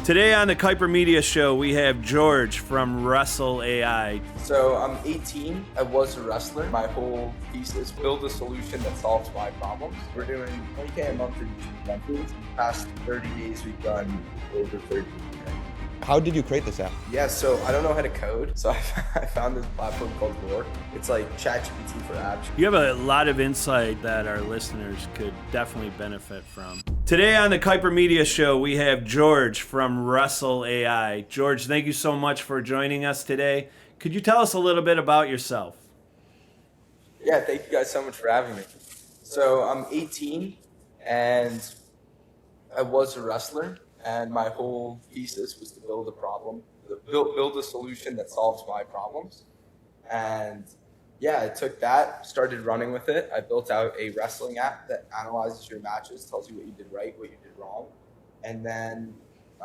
Today on the Kuiper Media Show, we have George from Wrestle AI. So I'm 18. I was a wrestler. My whole thesis, build a solution that solves my problems. We're doing 20K a month for YouTube monthly. The past 30 days, we've done over 30K. How did you create this app? Yeah, so I don't know how to code. So I found this platform called Roar. It's like ChatGPT for apps. You have a lot of insight that our listeners could definitely benefit from. Today on the Kuiper Media Show, we have George from Wrestle AI. George, thank you so much for joining us today. Could you tell us a little bit about yourself? Yeah, thank you guys so much for having me. So I'm 18 and I was a wrestler. And my whole thesis was to build build a solution that solves my problems. And yeah, I took that, started running with it. I built out a wrestling app that analyzes your matches, tells you what you did right, what you did wrong. And then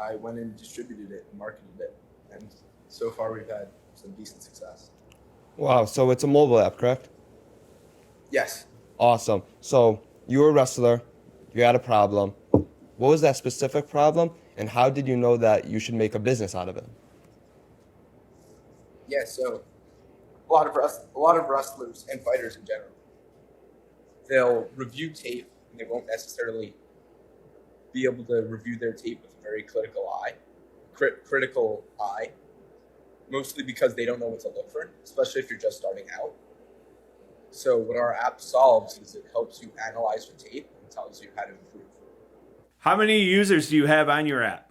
I went and distributed it and marketed it. And so far we've had some decent success. Wow, so it's a mobile app, correct? Yes. Awesome. So you were a wrestler, you had a problem. What was that specific problem, and how did you know that you should make a business out of it? Yeah, so a lot of wrestlers and fighters in general, they'll review tape and they won't necessarily be able to review their tape with a very critical eye, mostly because they don't know what to look for, especially if you're just starting out. So what our app solves is it helps you analyze your tape and tells you how to improve. How many users do you have on your app?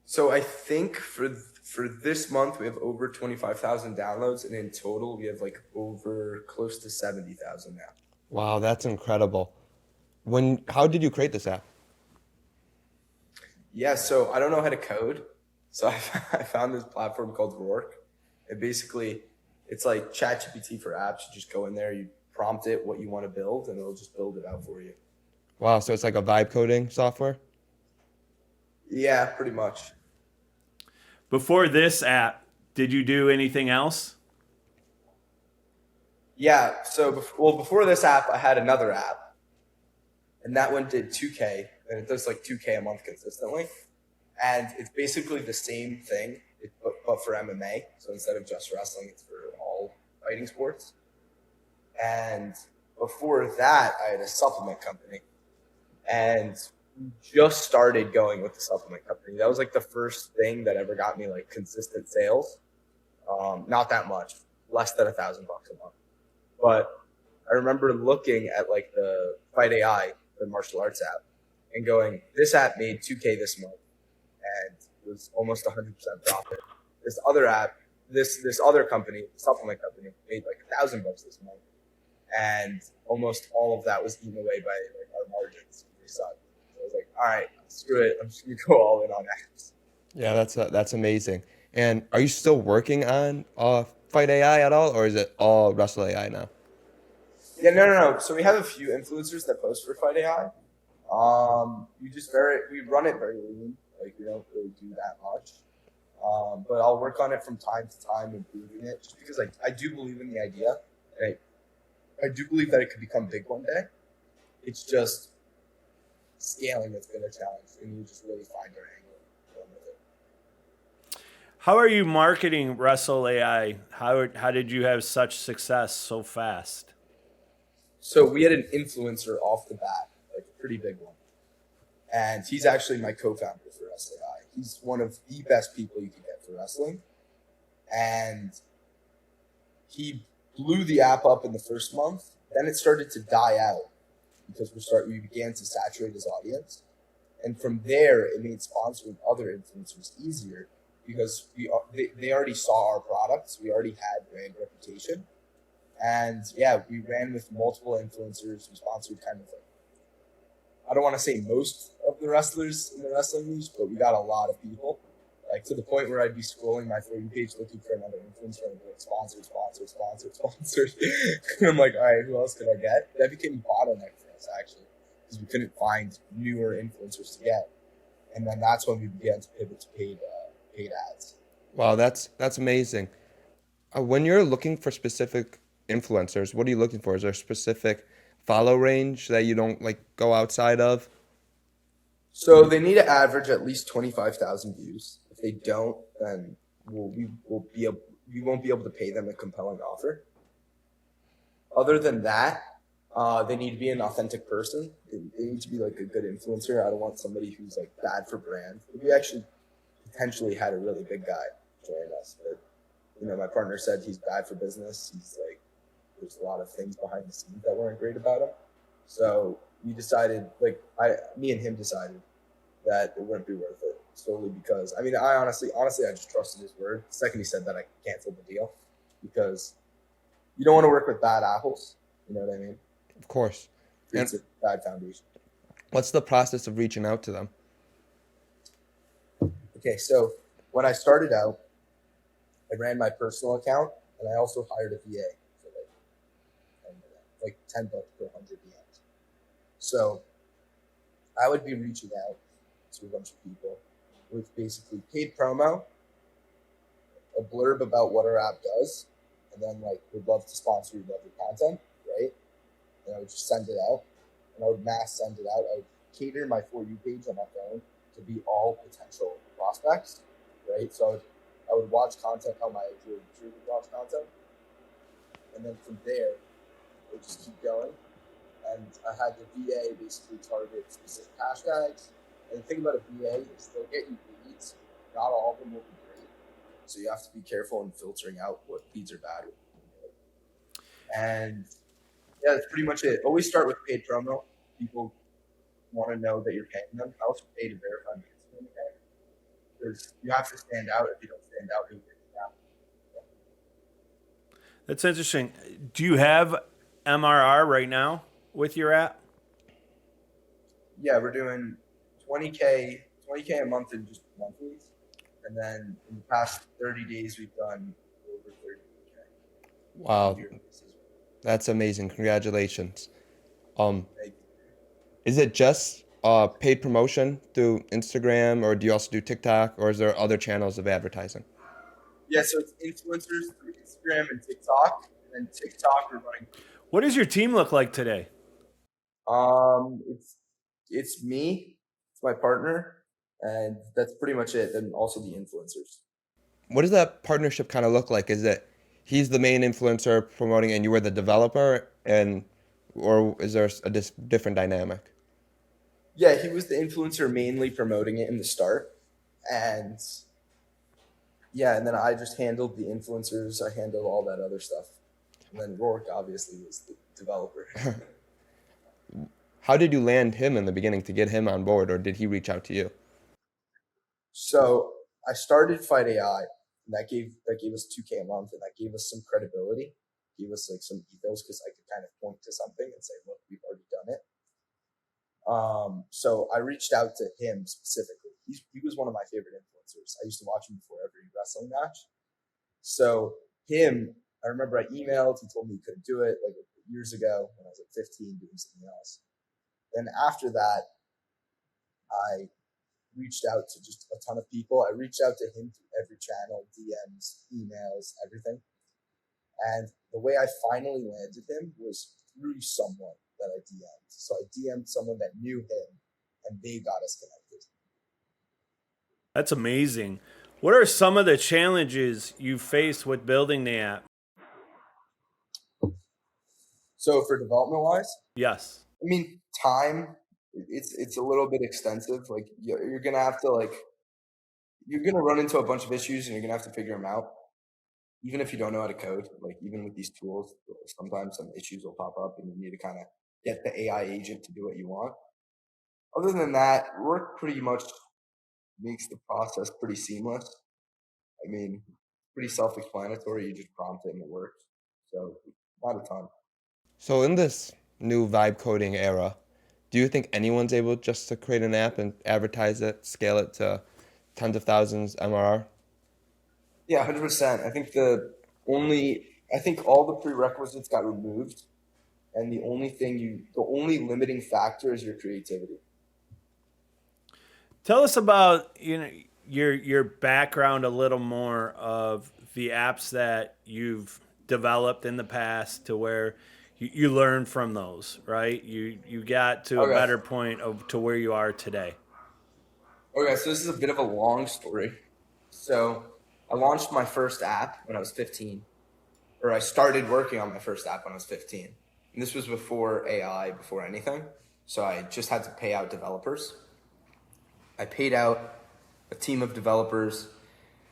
So I think for this month we have over 25,000 downloads, and in total we have like over close to 70,000 now. Wow, that's incredible. How did you create this app? Yeah, so I don't know how to code, so I found this platform called Roar. It's like ChatGPT for apps. You just go in there, you prompt it what you want to build, and it'll just build it out for you. Wow, so it's like a vibe coding software? Yeah, pretty much. Before this app, did you do anything else? Yeah, so before this app, I had another app, and that one did 2K, and it does like 2K a month consistently. And it's basically the same thing, but for MMA. So instead of just wrestling, it's for all fighting sports. And before that, I had a supplement company. And just started going with the supplement company. That was like the first thing that ever got me like consistent sales. Not that much, less than $1,000 a month. But I remember looking at like the Fight AI, the martial arts app, and going, this app made 2K this month and it was almost 100% profit. This other app, this other company, the supplement company, made like $1,000 this month, and almost all of that was eaten away by like our margins. So I was like, all right, screw it. I'm just going to go all in on apps. Yeah, that's amazing. And are you still working on Fight AI at all, or is it all Wrestle AI now? Yeah, no. So we have a few influencers that post for Fight AI. We run it very lean. Like we don't really do that much. But I'll work on it from time to time, improving it, just because I do believe in the idea. And I do believe that it could become big one day. It's just scaling that's been a challenge, and you just really find your angle with it. How are you marketing Wrestle AI? How did you have such success so fast? So we had an influencer off the bat, like a pretty big one. And he's actually my co-founder for Wrestle AI. He's one of the best people you can get for wrestling. And he blew the app up in the first month. Then it started to die out because we began to saturate his audience. And from there, it made sponsoring other influencers easier because they already saw our products. We already had brand reputation. And yeah, we ran with multiple influencers. We sponsored kind of like, I don't want to say most of the wrestlers in the wrestling niche, but we got a lot of people. Like to the point where I'd be scrolling my For You page looking for another influencer and be like, sponsored. And I'm like, all right, who else could I get? That became a bottleneck for us actually, because we couldn't find newer influencers to get. And then that's when we began to pivot to paid ads. Wow, that's amazing. When you're looking for specific influencers, what are you looking for? Is there a specific follow range that you don't like go outside of? So they need to average at least 25,000 views. If they don't, then we won't be able to pay them a compelling offer. Other than that, they need to be an authentic person. They need to be like a good influencer. I don't want somebody who's like bad for brand. We actually potentially had a really big guy join us, but my partner said he's bad for business. He's like, there's a lot of things behind the scenes that weren't great about him. So we decided, me and him decided that it wouldn't be worth it solely because, I honestly, I just trusted his word. The second he said that, I canceled the deal because you don't want to work with bad apples. You know what I mean? Of course. It's a bad foundation. What's the process of reaching out to them? Okay, so when I started out, I ran my personal account and I also hired a VA for like $10 per 100 DMs. So I would be reaching out to a bunch of people with basically paid promo, a blurb about what our app does, and then would love to sponsor your lovely content, right? And I would just send it out, and I would mass send it out. I would cater my For You page on my phone to be all potential prospects, right? So I would watch content how my ideal user would watch content, and then from there, I would just keep going. And I had the VA basically target specific hashtags. And the thing about a VA is they'll get you leads. Not all of them will be great. So you have to be careful in filtering out what leads are bad. And yeah, that's pretty much it. Always start with paid promo. People want to know that you're paying them. I also pay to verify my Instagram account. Because you have to stand out. If you don't stand out, you'll get down. That's interesting. Do you have MRR right now with your app? Yeah, we're doing 20K a month in just monthlies. And then in the past 30 days, we've done over 30K. Wow. That's amazing. Congratulations. Is it just paid promotion through Instagram, or do you also do TikTok, or is there other channels of advertising? Yeah, so it's influencers through Instagram and TikTok. And then TikTok, we're running. What does your team look like today? It's me, it's my partner, and that's pretty much it. And also the influencers. What does that partnership kind of look like? Is it he's the main influencer promoting and you are the developer, or is there a different dynamic? Yeah, he was the influencer mainly promoting it in the start. And yeah, and then I just handled the influencers. I handled all that other stuff. And then Rourke obviously was the developer. How did you land him in the beginning to get him on board, or did he reach out to you? So I started Fight AI, and that gave us 2K a month, and that gave us some credibility, gave us some ethos because I could kind of point to something and say, look, we've already done it. So I reached out to him specifically. He was one of my favorite influencers. I used to watch him before every wrestling match. So him, I remember I emailed. He told me he couldn't do it years ago when I was 15 doing something else. Then after that, I reached out to just a ton of people. I reached out to him through every channel, DMs, emails, everything. And the way I finally landed him was through someone that I DM'd. So I DM'd someone that knew him, and they got us connected. That's amazing. What are some of the challenges you faced with building the app? So for development-wise? Yes. Time, it's a little bit extensive. You're going to have to, you're going to run into a bunch of issues, and you're going to have to figure them out. Even if you don't know how to code, even with these tools, sometimes some issues will pop up and you need to kind of get the AI agent to do what you want. Other than that, work pretty much makes the process pretty seamless. Pretty self-explanatory. You just prompt it and it works. So not a ton. So in this new vibe coding era, do you think anyone's able just to create an app and advertise it, scale it to tens of thousands MRR? Yeah, 100%. I think all the prerequisites got removed, and the only limiting factor is your creativity. Tell us about your background a little more of the apps that you've developed in the past to where you learn from those, right? You got to a better point to where you are today. Okay, so this is a bit of a long story. So I launched my first app when I was 15, or I started working on my first app when I was 15. And this was before AI, before anything. So I just had to pay out developers. I paid out a team of developers.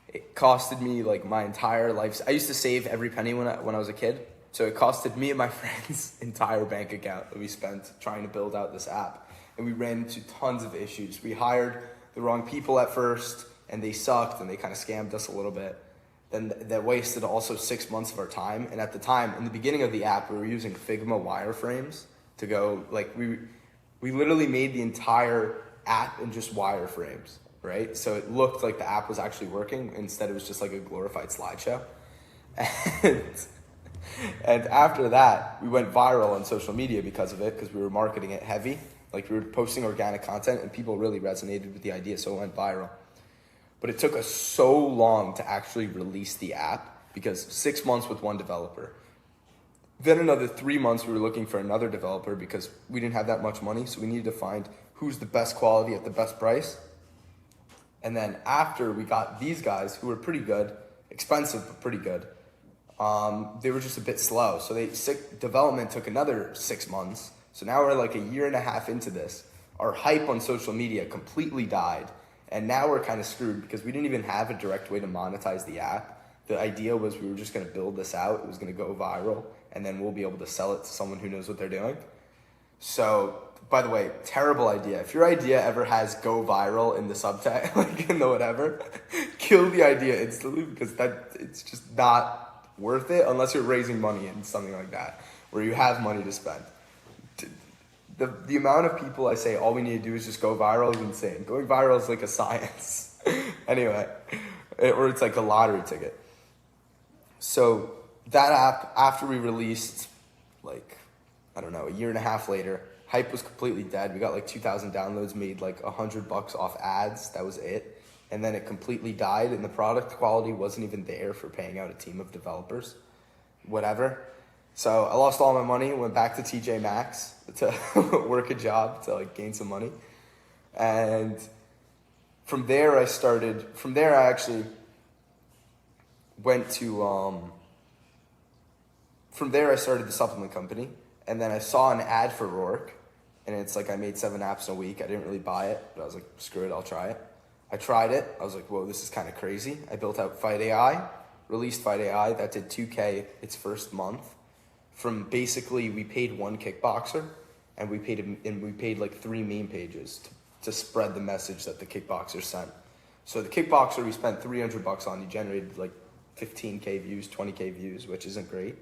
It costed me like my entire life. I used to save every penny when I was a kid. So it costed me and my friends' entire bank account that we spent trying to build out this app. And we ran into tons of issues. We hired the wrong people at first, and they sucked, and they kind of scammed us a little bit. Then that wasted also 6 months of our time. And at the time, in the beginning of the app, we were using Figma wireframes to go, like, we literally made the entire app in just wireframes, right? So it looked like the app was actually working. Instead, it was just like a glorified slideshow. And, and after that, we went viral on social media because of it, because we were marketing it heavy. Like, we were posting organic content, and people really resonated with the idea, so it went viral. But it took us so long to actually release the app, because 6 months with one developer. Then another 3 months we were looking for another developer because we didn't have that much money, so we needed to find who's the best quality at the best price. And then after we got these guys who were pretty good, expensive but pretty good, they were just a bit slow. So development took another 6 months. So now we're like a year and a half into this. Our hype on social media completely died. And now we're kind of screwed because we didn't even have a direct way to monetize the app. The idea was we were just going to build this out. It was going to go viral, and then we'll be able to sell it to someone who knows what they're doing. So, by the way, terrible idea. If your idea ever has go viral in the subtext, like in the whatever, kill the idea instantly, because it's just not worth it unless you're raising money in something like that, where you have money to spend. The amount of people I say all we need to do is just go viral is insane. Going viral is like a science. Anyway, or it's like a lottery ticket. So that app, after we released, like, I don't know, a year and a half later, hype was completely dead. We got like 2,000 downloads, made like $100 off ads. That was it. And then it completely died, and the product quality wasn't even there for paying out a team of developers, whatever. So I lost all my money, went back to TJ Maxx to work a job to like gain some money. And from there I actually went to, from there I started the supplement company. And then I saw an ad for Rourke, and it's like I made 7 apps in a week. I didn't really buy it, but I was like, screw it, I'll try it. I tried it. I was like, whoa, this is kind of crazy. I built out Fight AI, released Fight AI. That did $2K its first month. From basically, we paid one kickboxer, and we paid like 3 meme pages to spread the message that the kickboxer sent. So the kickboxer we spent $300 on. He generated like 15K views, 20K views, which isn't great.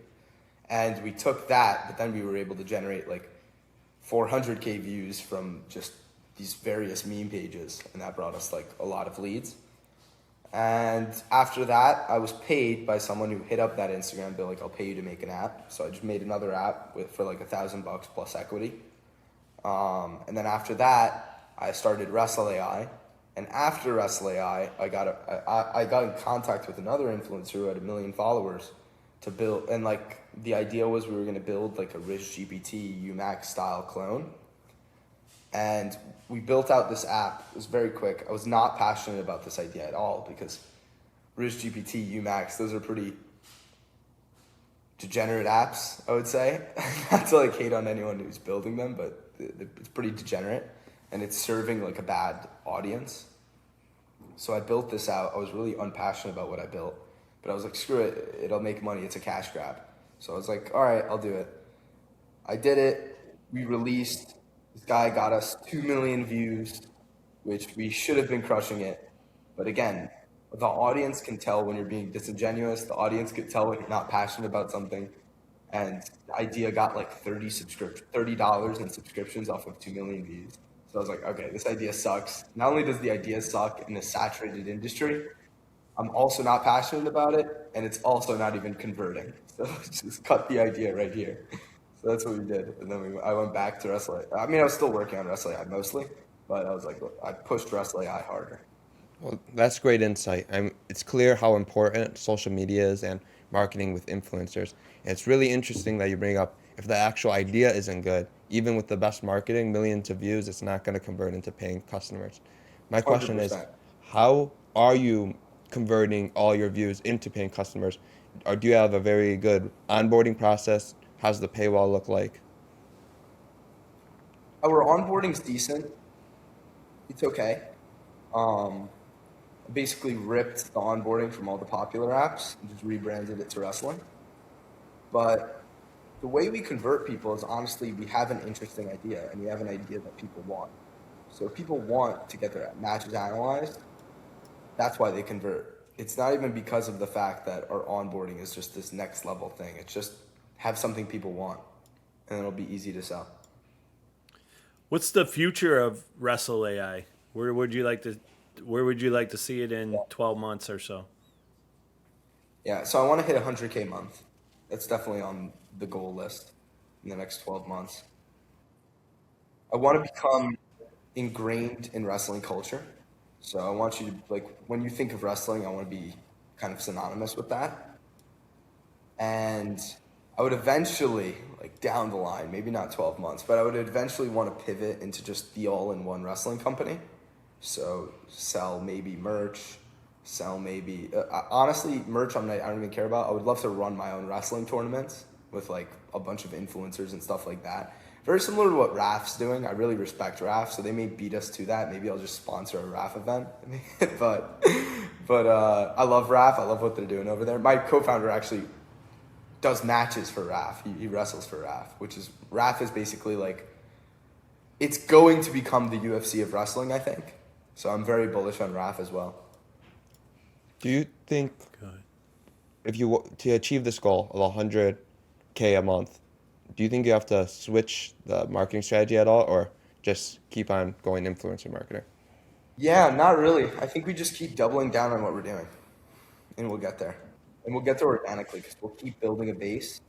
And we took that, but then we were able to generate like 400K views from just these various meme pages, and that brought us like a lot of leads. And after that, I was paid by someone who hit up that Instagram bill, like, I'll pay you to make an app. So I just made another app for like $1,000 plus equity. And then after that, I started Wrestle AI. And after Wrestle AI, I got in contact with another influencer who had 1 million followers to build. And like the idea was we were going to build like a Riz GPT UMax style clone. And we built out this app. It was very quick. I was not passionate about this idea at all because Riz GPT, UMax, those are pretty degenerate apps, I would say. Not to like hate on anyone who's building them, but it's pretty degenerate, and it's serving like a bad audience. So I built this out. I was really unpassionate about what I built, but I was like, screw it, it'll make money. It's a cash grab. So I was like, all right, I'll do it. I did it. We released. This guy got us 2 million views, which we should have been crushing it. But again, the audience can tell when you're being disingenuous. The audience can tell when you're not passionate about something. And the idea got like $30 in subscriptions off of 2 million views. So I was like, okay, this idea sucks. Not only does the idea suck in a saturated industry, I'm also not passionate about it, and it's also not even converting. So just cut the idea right here. So that's what we did. And then I went back to Wrestle AI. I mean, I was still working on Wrestle AI mostly, but I was like, look, I pushed Wrestle AI harder. Well, that's great insight. It's clear how important social media is and marketing with influencers. And it's really interesting that you bring up if the actual idea isn't good, even with the best marketing, millions of views, it's not going to convert into paying customers. My question is, 100%. how are you converting all your views into paying customers? Or do you have a very good onboarding process? How's the paywall look like? Our onboarding's decent. It's okay. Um, Basically ripped the onboarding from all the popular apps and just rebranded it to wrestling. But the way we convert people is honestly we have an interesting idea and we have an idea that people want. So if people want to get their matches analyzed, that's why they convert. It's not even because of the fact that our onboarding is just this next level thing. It's just have something people want and it'll be easy to sell. What's the future of Wrestle AI? Where would you like to see it in 12 months or so? Yeah, so I want to hit 100K a month. That's definitely on the goal list in the next 12 months. I want to become ingrained in wrestling culture. So I want you to, like, when you think of wrestling, I want to be kind of synonymous with that. And I would eventually, like down the line, maybe not 12 months, but I would eventually want to pivot into just the all-in-one wrestling company. So sell maybe merch, sell maybe honestly merch. I don't even care about. I would love to run my own wrestling tournaments with like a bunch of influencers and stuff like that. Very similar to what RAF's doing. I really respect RAF, so they may beat us to that. Maybe I'll just sponsor a RAF event. but I love RAF. I love what they're doing over there. My co-founder actually does matches for RAF. He wrestles for RAF, which is RAF is basically like it's going to become the UFC of wrestling, I think. So I'm very bullish on RAF as well. Do you think Good. if you to achieve this goal of 100K a month, do you think you have to switch the marketing strategy at all, or just keep on going influencer marketing? Yeah, not really. I think we just keep doubling down on what we're doing, and we'll get there. And we'll get there organically because we'll keep building a base.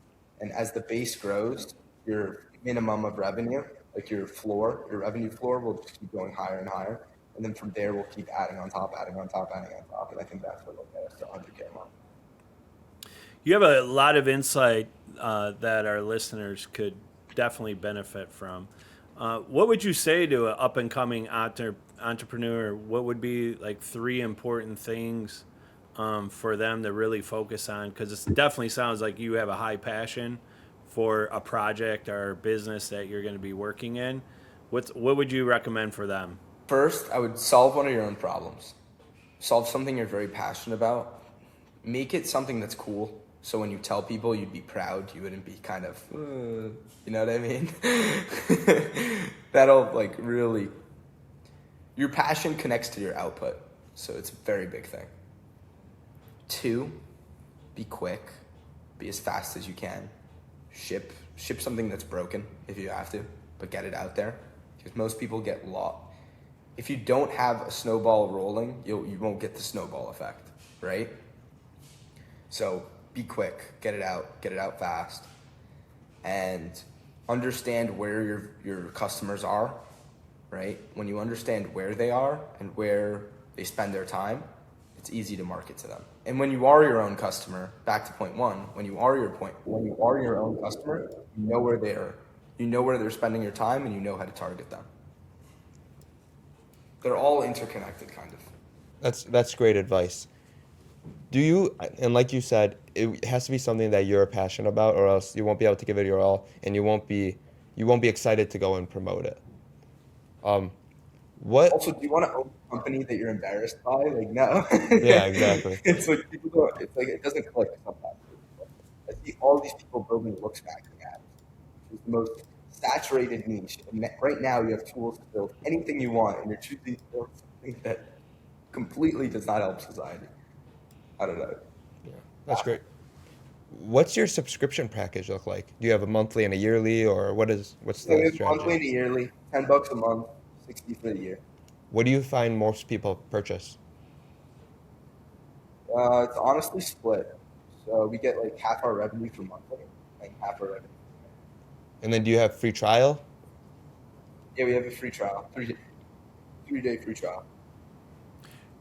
And as the base grows, your minimum of revenue, like your floor, your revenue floor, will just keep going higher and higher. And then from there, we'll keep adding on top, adding on top, adding on top. And I think that's what will get us to 100K a month. You have a lot of insight that our listeners could definitely benefit from. What would you say to an up and coming entrepreneur? What would be like 3 important things for them to really focus on? Because it definitely sounds like you have a high passion for a project or business that you're going to be working in. What would you recommend for them? First, I would solve one of your own problems. Solve something you're very passionate about. Make it something that's cool. So when you tell people, you'd be proud. You wouldn't be kind of, you know what I mean? That'll like really, your passion connects to your output. So it's a very big thing. 2, be quick. Be as fast as you can. Ship something that's broken if you have to, but get it out there. Because most people get lost. If you don't have a snowball rolling, you won't get the snowball effect, right? So be quick, get it out fast, and understand where your customers are, right? When you understand where they are and where they spend their time, it's easy to market to them. And when you are your own customer, back to point 1, when you are your own customer, you know where they're spending your time and you know how to target them. They're all interconnected, kind of. That's great advice. Do you, and like you said, it has to be something that you're passionate about, or else you won't be able to give it your all, and you won't be excited to go and promote it. What? Also, do you want to own a company that you're embarrassed by? Like, no. Yeah, exactly. It's like people don't. It's like it doesn't click sometimes. I see all these people building looks maxing apps. It's the most saturated niche. And right now, you have tools to build anything you want, and you're choosing to build something that completely does not help society. I don't know. Yeah, that's great. What's your subscription package look like? Do you have a monthly and a yearly, or what's So the we have strategy? monthly and a yearly, $10 a month, 60 for the year. What do you find most people purchase? It's honestly split. So we get like half our revenue for monthly and half our revenue. And then do you have free trial? Yeah, we have a free trial, 3-day free trial.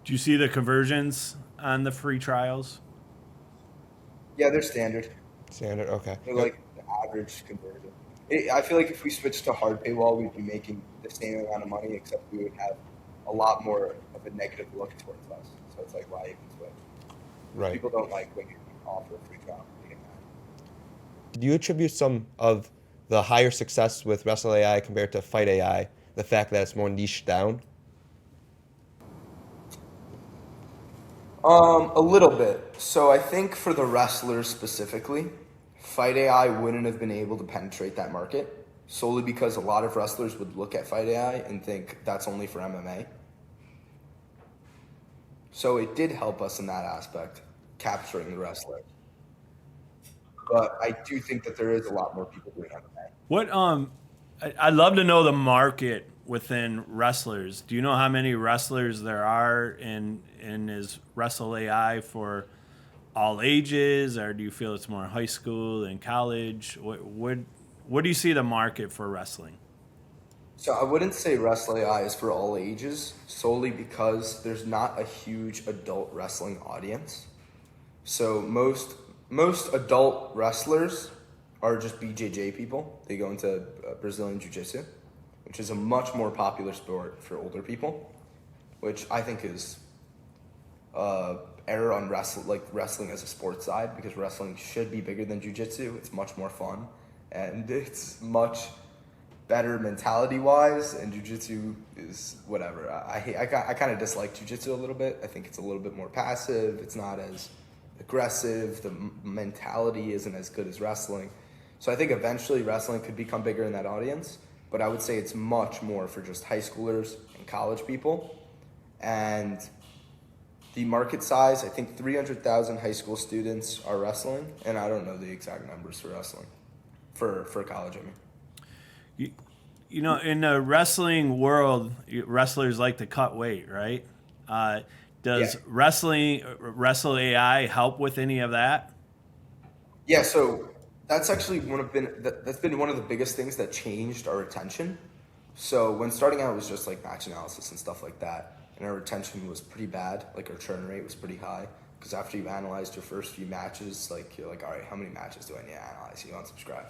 Do you see the conversions on the free trials? Yeah, they're standard. Standard, okay. They're like the average conversion. I feel like if we switched to hard paywall, we'd be making the same amount of money, except we would have a lot more of a negative look towards us. So it's like, why even switch? Right. People don't like when you offer a free trial. They get mad. Do you attribute some of the higher success with Wrestle AI compared to Fight AI, the fact that it's more niched down? A little bit. So I think for the wrestlers specifically, Fight AI wouldn't have been able to penetrate that market solely because a lot of wrestlers would look at Fight AI and think that's only for MMA. So it did help us in that aspect, capturing the wrestler. But I do think that there is a lot more people doing MMA. What I'd love to know the market within wrestlers. Do you know how many wrestlers there are in is Wrestle AI for all ages, or do you feel it's more high school and college? What do you see the market for wrestling? So I wouldn't say Wrestle AI is for all ages solely because there's not a huge adult wrestling audience. So most adult wrestlers are just BJJ people. They go into Brazilian Jiu-Jitsu, which is a much more popular sport for older people, which I think is error on wrestling as a sports side, because wrestling should be bigger than Jiu-Jitsu. It's much more fun and it's much better mentality wise, and Jiu-Jitsu is whatever. I kind of dislike Jiu-Jitsu a little bit. I think it's a little bit more passive. It's not as aggressive. The mentality isn't as good as wrestling. So I think eventually wrestling could become bigger in that audience, but I would say it's much more for just high schoolers and college people. And the market size, I think 300,000 high school students are wrestling, and I don't know the exact numbers for wrestling, for college, I mean. You know, in the wrestling world, wrestlers like to cut weight, right? Does Yeah. Wrestle AI help with any of that? Yeah, so that's actually that's been one of the biggest things that changed our retention. So when starting out, it was just like match analysis and stuff like that, and our retention was pretty bad. Like our churn rate was pretty high because after you've analyzed your first few matches, like you're like, all right, how many matches do I need to analyze? You unsubscribe.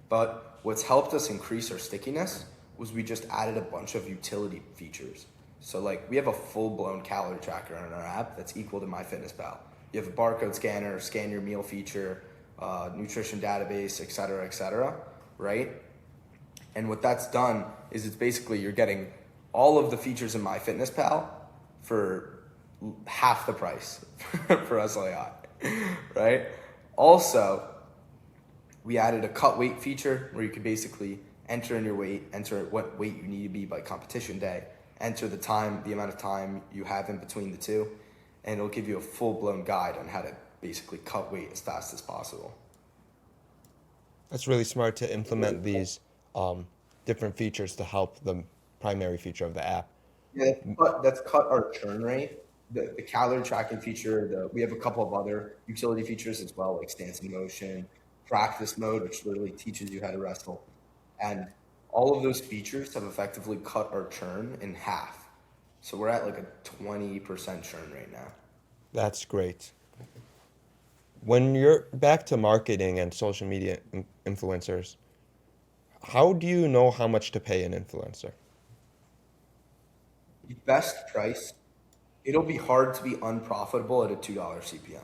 But what's helped us increase our stickiness was we just added a bunch of utility features. So like we have a full-blown calorie tracker on our app that's equal to MyFitnessPal. You have a barcode scanner, scan your meal feature, nutrition database, et cetera, right? And what that's done is it's basically you're getting all of the features in MyFitnessPal for half the price for SLAI, right? Also, we added a cut weight feature where you could basically enter in your weight, enter what weight you need to be by competition day, enter the time, the amount of time you have in between the two, and it'll give you a full-blown guide on how to basically cut weight as fast as possible. That's really smart to implement these different features to help the primary feature of the app. Yeah, that's cut our churn rate. The calorie tracking feature, we have a couple of other utility features as well, like stance in motion, practice mode, which literally teaches you how to wrestle. And all of those features have effectively cut our churn in half. So we're at like a 20% churn right now. That's great. When you're back to marketing and social media influencers, how do you know how much to pay an influencer? The best price, it'll be hard to be unprofitable at a $2 CPM.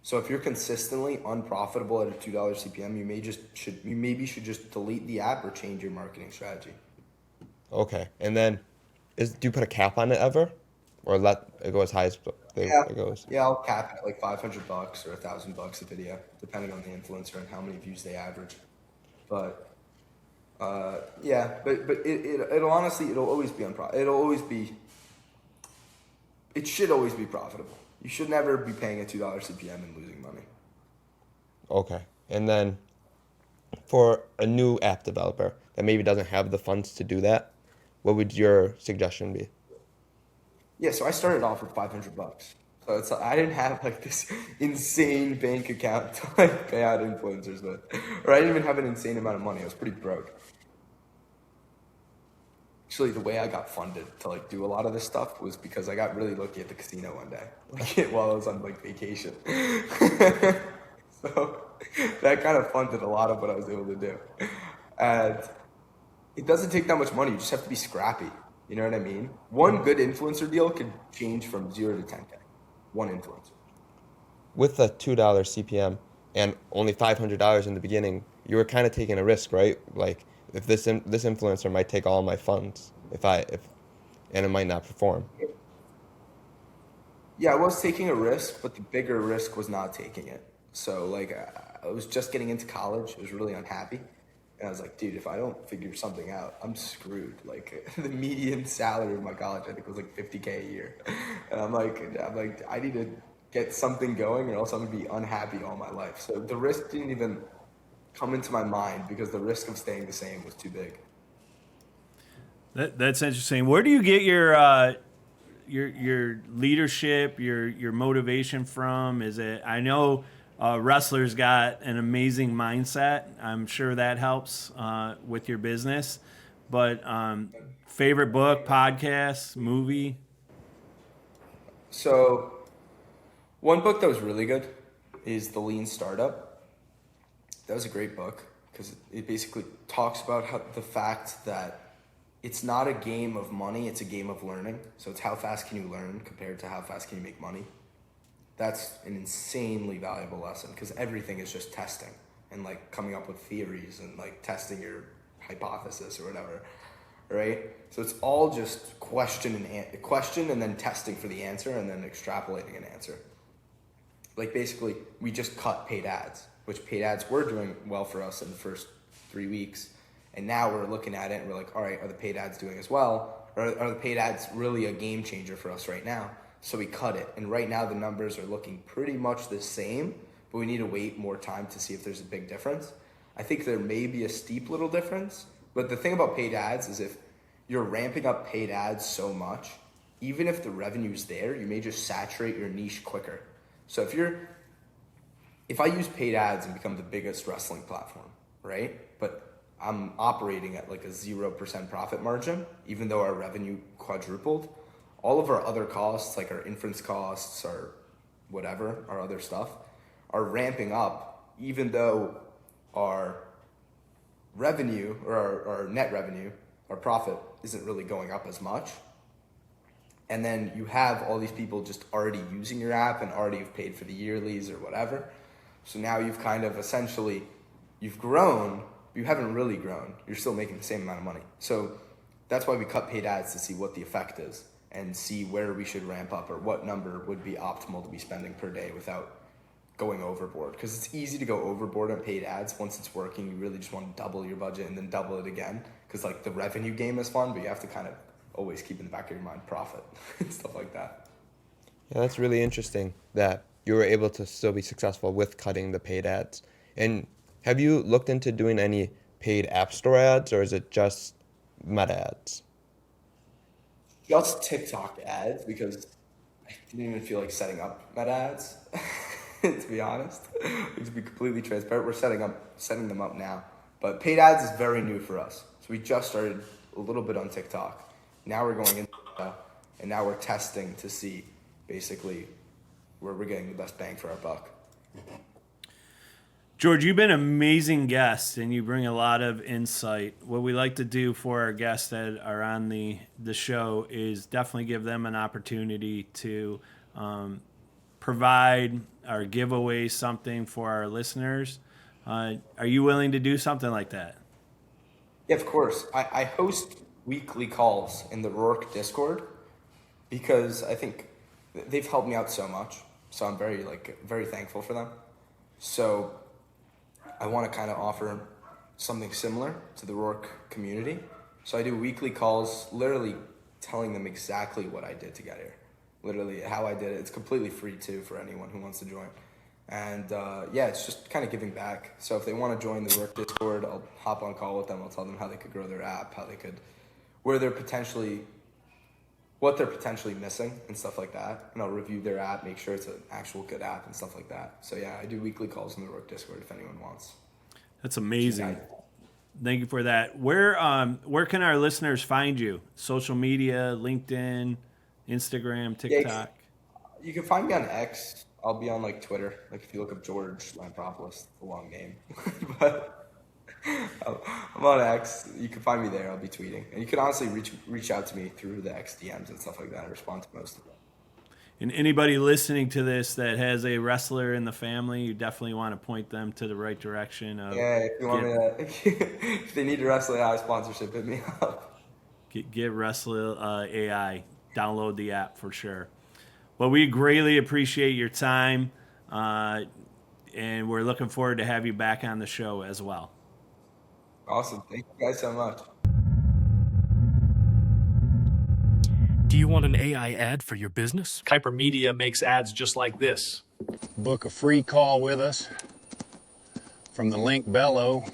So if you're consistently unprofitable at a $2 CPM, you maybe should just delete the app or change your marketing strategy. Okay, and then do you put a cap on it ever, or let it go as high as it goes? Yeah, I'll cap it at like $500 or $1,000 a video, depending on the influencer and how many views they average. But it'll honestly, it'll always be it should always be profitable. You should never be paying a $2 CPM and losing money. Okay, and then for a new app developer that maybe doesn't have the funds to do that, what would your suggestion be? Yeah, so I started off with $500. So I didn't have like this insane bank account to like pay out influencers with, or I didn't even have an insane amount of money. I was pretty broke. Actually, the way I got funded to like do a lot of this stuff was because I got really lucky at the casino one day, like while I was on like vacation. So that kind of funded a lot of what I was able to do. And it doesn't take that much money. You just have to be scrappy. You know what I mean? One good influencer deal could change from 0 to 10K. One influencer. With a $2 CPM and only $500 in the beginning, you were kind of taking a risk, right? Like if this influencer might take all my funds if and it might not perform. Yeah, I was taking a risk, but the bigger risk was not taking it. So like I was just getting into college. I was really unhappy. And I was like, dude, if I don't figure something out, I'm screwed. Like the median salary of my college, I think was like 50K a year. And I'm like, I need to get something going or else I'm gonna be unhappy all my life. So the risk didn't even come into my mind because the risk of staying the same was too big. That's interesting. Where do you get your leadership, your motivation from? Is it? I know wrestlers got an amazing mindset. I'm sure that helps with your business. But favorite book, podcast, movie? So one book that was really good is The Lean Startup. That was a great book because it basically talks about the fact that it's not a game of money, it's a game of learning. So it's how fast can you learn compared to how fast can you make money. That's an insanely valuable lesson because everything is just testing and like coming up with theories and like testing your hypothesis or whatever, right? So it's all just question and then testing for the answer and then extrapolating an answer. Like basically, we just cut paid ads, which paid ads were doing well for us in the first 3 weeks. And now we're looking at it and we're like, all right, are the paid ads doing as well? Or are the paid ads really a game changer for us right now? So we cut it. And right now the numbers are looking pretty much the same, but we need to wait more time to see if there's a big difference. I think there may be a steep little difference, but the thing about paid ads is if you're ramping up paid ads so much, even if the revenue's there, you may just saturate your niche quicker. So if I use paid ads and become the biggest wrestling platform, right? But I'm operating at like a 0% profit margin, even though our revenue quadrupled. All of our other costs, like our inference costs or whatever, our other stuff, are ramping up, even though our revenue or our net revenue, our profit isn't really going up as much. And then you have all these people just already using your app and already have paid for the yearlies or whatever. So now you've kind of essentially, you've grown, but you haven't really grown. You're still making the same amount of money. So that's why we cut paid ads to see what the effect is and see where we should ramp up or what number would be optimal to be spending per day without going overboard. Because it's easy to go overboard on paid ads. Once it's working, you really just want to double your budget and then double it again. Because like the revenue game is fun, but you have to kind of always keep in the back of your mind profit and stuff like that. Yeah, that's really interesting that you were able to still be successful with cutting the paid ads. And have you looked into doing any paid app store ads, or is it just meta ads? Just TikTok ads because I didn't even feel like setting up meta ads, to be honest. To be completely transparent, we're setting them up now. But paid ads is very new for us. So we just started a little bit on TikTok. Now we're going into and now we're testing to see basically where we're getting the best bang for our buck. George, you've been an amazing guest and you bring a lot of insight. What we like to do for our guests that are on the show is definitely give them an opportunity to provide or give away something for our listeners. Are you willing to do something like that? Yeah, of course. I host weekly calls in the Rourke Discord because I think they've helped me out so much. So I'm very thankful for them. So I want to kind of offer something similar to the Rourke community. So I do weekly calls, literally telling them exactly what I did to get here. Literally how I did it. It's completely free too for anyone who wants to join. And yeah, it's just kind of giving back. So if they want to join the Rourke Discord, I'll hop on call with them. I'll tell them how they could grow their app, what they're potentially missing and stuff like that. And I'll review their app, make sure it's an actual good app and stuff like that. So yeah, I do weekly calls in the Rourke Discord if anyone wants. That's amazing. Thank you for that. Where can our listeners find you? Social media, LinkedIn, Instagram, TikTok? Yeah, you can find me on X. I'll be on like Twitter. Like if you look up George Lampropoulos, it's a long name. But I'm on X. You can find me there. I'll be tweeting, and you can honestly reach out to me through the X DMs and stuff like that. I respond to most of them. And anybody listening to this that has a wrestler in the family, you definitely want to point them to the right direction. Yeah, if you want me to, if they need a Wrestling AI sponsorship, hit me up. Get Wrestle AI. Download the app for sure. Well, we greatly appreciate your time, and we're looking forward to have you back on the show as well. Awesome. Thank you guys so much. Do you want an AI ad for your business? Kuiper Media makes ads just like this. Book a free call with us from the link below